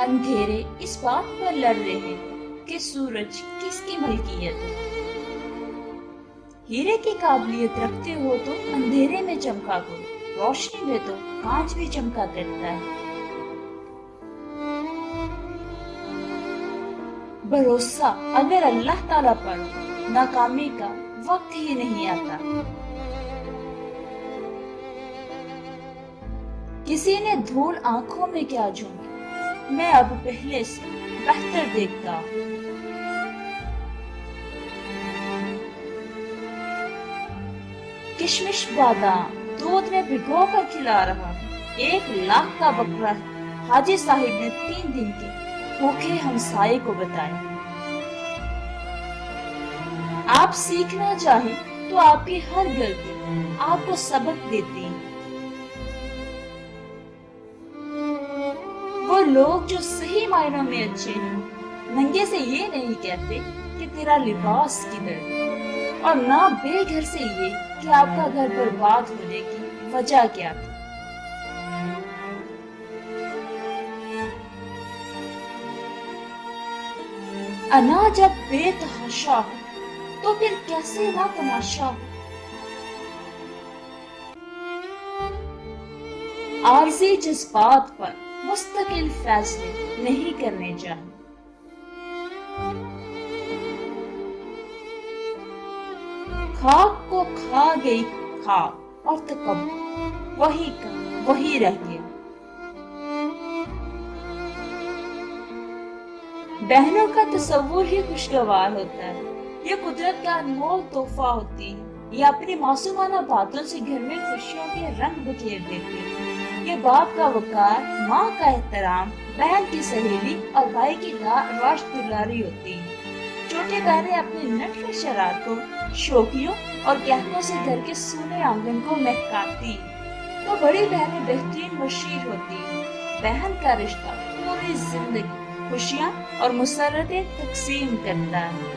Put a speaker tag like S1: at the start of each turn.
S1: اندھیرے اس بات پر لڑ رہے ہیں کہ سورج کس کی ملکیت ہے۔ ہیرے کی قابلیت رکھتے ہو تو اندھیرے میں چمکا کرو، روشنی میں تو کانچ بھی چمکا کرتا ہے۔ بھروسہ اگر اللہ تعالیٰ پر ہو، ناکامی کا وقت ہی نہیں آتا۔ کسی نے دھول آنکھوں میں کیا جھونکی، میں اب پہلے سے بہتر دیکھتا ہوں۔ کشمش بادام دودھ میں بھگو کر کھلا رہا ہوں۔ 1,00,000 کا بکرا حاجی صاحب نے 3 دن کے بھوکے ہمسائے کو بتایا۔ آپ سیکھنا چاہیں تو آپ کی ہر غلطی آپ کو سبق دیتی ہے۔ وہ لوگ جو صحیح معنوں میں اچھے ہیں، ننگے سے یہ نہیں کہتے کہ تیرا لباس کدھر ہے، اور نہ بے گھر سے یہ کہ آپ کا گھر برباد ہونے کی وجہ کیا تھی۔ انا جب بے تحاشا ہو تو پھر کیسے نہ تماشا ہو۔ عارضی جذبات پر مستقل فیصلے نہیں کرنے چاہیے۔ خاک کو کھا گئی خاک اور تکبر وہی کا وہی رہ گیا۔ بہنوں کا تصور ہی خوشگوار ہوتا ہے، یہ قدرت کا انمول تحفہ ہوتی ہے، یہ اپنی معصومانہ باتوں سے گھر میں خوشیوں کے رنگ بکھیر دیتی ہے۔ یہ باپ کا وقار، ماں کا احترام، بہن کی سہیلی اور بھائی کی راشد دلاری ہوتی ہے۔ چھوٹی بہنیں اپنی نٹھ شرارتوں، شوخیوں اور کہتوں سے گھر کے سونے آنگن کو مہکاتی ہیں تو بڑی بہنیں بہترین مشیر ہوتی ہیں۔ بہن کا رشتہ پوری زندگی خوشیاں اور مسرتیں تقسیم کرتا ہے۔